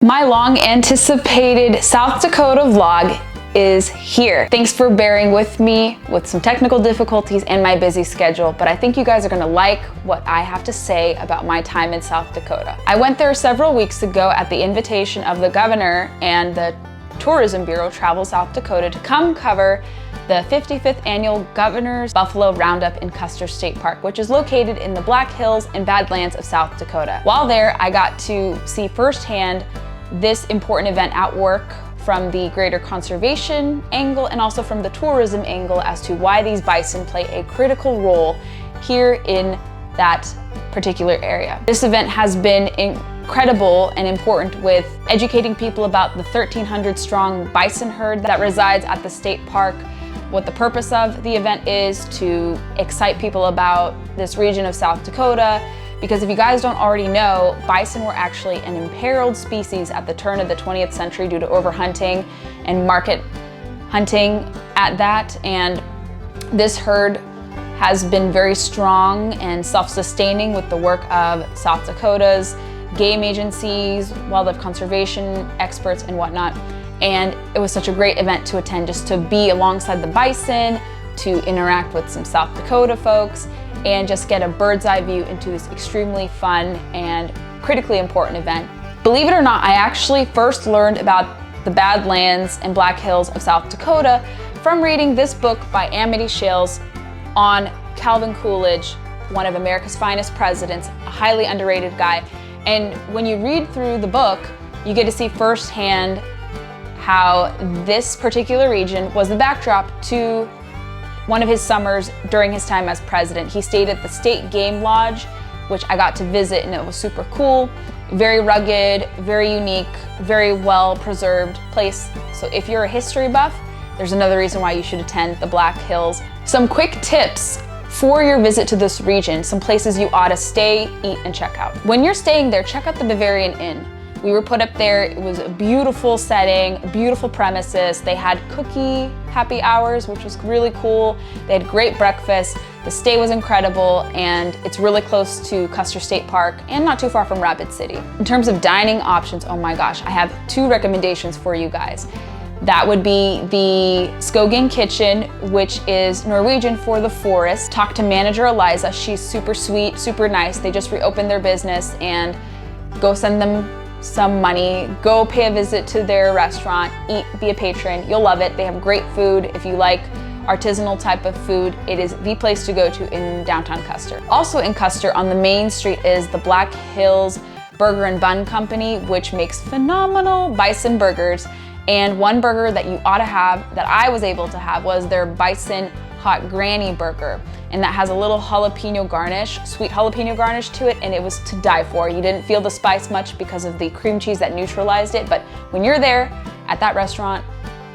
My long anticipated South Dakota vlog is here. Thanks for bearing with me with some technical difficulties and my busy schedule, but I think you guys are gonna like what I have to say about my time in South Dakota. I went there several weeks ago at the invitation of the governor and the Tourism Bureau Travel South Dakota to come cover the 55th annual Governor's Buffalo Roundup in Custer State Park, which is located in the Black Hills and Badlands of South Dakota. While there, I got to see firsthand this important event at work from the greater conservation angle and also from the tourism angle as to why these bison play a critical role here in that particular area. This event has been incredible and important with educating people about the 1,300 strong bison herd that resides at the state park. What the purpose of the event is to excite people about this region of South Dakota, because if you guys don't already know, bison were actually an imperiled species at the turn of the 20th century due to overhunting and market hunting at that. And this herd has been very strong and self-sustaining with the work of South Dakota's game agencies, wildlife conservation experts and whatnot. And it was such a great event to attend, just to be alongside the bison, to interact with some South Dakota folks, and just get a bird's eye view into this extremely fun and critically important event. Believe it or not, I actually first learned about the Badlands and Black Hills of South Dakota from reading this book by Amity Shales on Calvin Coolidge, one of America's finest presidents, a highly underrated guy. And when you read through the book, you get to see firsthand how this particular region was the backdrop to one of his summers during his time as president. He stayed at the State Game Lodge, which I got to visit, and it was super cool. Very rugged, very unique, very well preserved place. So if you're a history buff, there's another reason why you should attend the Black Hills. Some quick tips for your visit to this region, some places you ought to stay, eat, and check out. When you're staying there, check out the Bavarian Inn. We were put up there. It was a beautiful setting, beautiful premises. They had cookie happy hours, which was really cool. They had great breakfast. The stay was incredible, and it's really close to Custer State Park and not too far from Rapid City. In terms of dining options, oh my gosh, I have two recommendations for you guys. That would be the Skogen Kitchen, which is Norwegian for the forest. Talk to manager Eliza. She's super sweet, super nice. They just reopened their business, and go send them some money, go pay a visit to their restaurant, eat, be a patron. You'll love it. They have great food. If you like artisanal type of food, it is the place to go to in downtown Custer. Also in Custer on the main street is the Black Hills Burger and Bun Company, which makes phenomenal bison burgers. And one burger that you ought to have, that I was able to have, was their bison hot granny burger. And that has a little jalapeno garnish, sweet jalapeno garnish to it, and it was to die for. You didn't feel the spice much because of the cream cheese that neutralized it, but when you're there at that restaurant,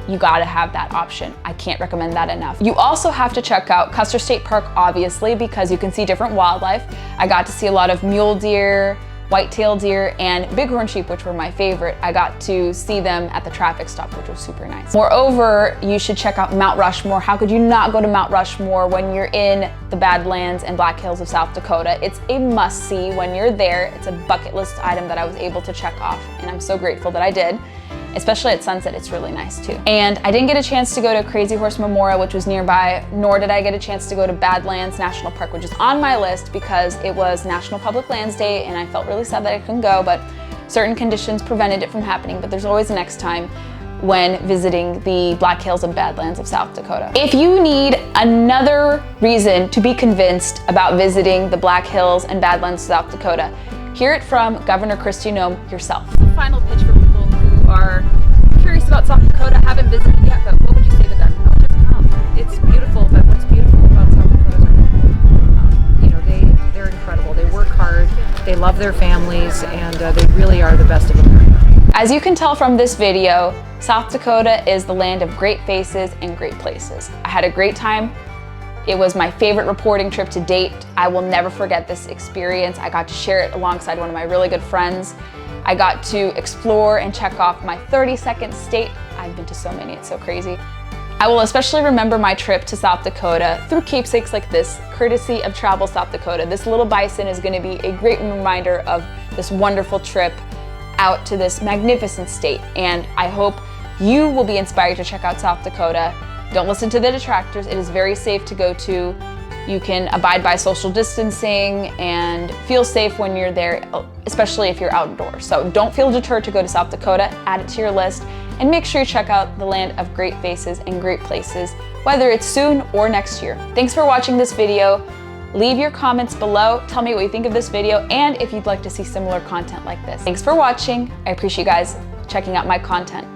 you gotta have that option. I can't recommend that enough. You also have to check out Custer State Park, obviously, because you can see different wildlife. I got to see a lot of mule deer, white-tailed deer, and bighorn sheep, which were my favorite. I got to see them at the traffic stop, which was super nice. Moreover, you should check out Mount Rushmore. How could you not go to Mount Rushmore when you're in the Badlands and Black Hills of South Dakota? It's a must-see when you're there. It's a bucket list item that I was able to check off, and I'm so grateful that I did. Especially at sunset, it's really nice too. And I didn't get a chance to go to Crazy Horse Memorial, which was nearby, nor did I get a chance to go to Badlands National Park, which is on my list because it was National Public Lands Day and I felt really sad that I couldn't go, but certain conditions prevented it from happening. But there's always a next time when visiting the Black Hills and Badlands of South Dakota. If you need another reason to be convinced about visiting the Black Hills and Badlands of South Dakota, hear it from Governor Noem herself. Final pitch for people who are curious about South Dakota, haven't visited yet, but what would you say to them? Oh, just come. It's beautiful, but what's beautiful about South Dakota is they're incredible. They work hard, they love their families, and they really are the best of America. As you can tell from this video, South Dakota is the land of great faces and great places. I had a great time. It was my favorite reporting trip to date. I will never forget this experience. I got to share it alongside one of my really good friends. I got to explore and check off my 32nd state. I've been to so many, it's so crazy. I will especially remember my trip to South Dakota through keepsakes like this, courtesy of Travel South Dakota. This little bison is going to be a great reminder of this wonderful trip out to this magnificent state. And I hope you will be inspired to check out South Dakota. Don't listen to the detractors. It is very safe to go to. You can abide by social distancing and feel safe when you're there, especially if you're outdoors. So don't feel deterred to go to South Dakota. Add it to your list and make sure you check out the land of great faces and great places, whether it's soon or next year. Thanks for watching this video. Leave your comments below. Tell me what you think of this video and if you'd like to see similar content like this. Thanks for watching. I appreciate you guys checking out my content.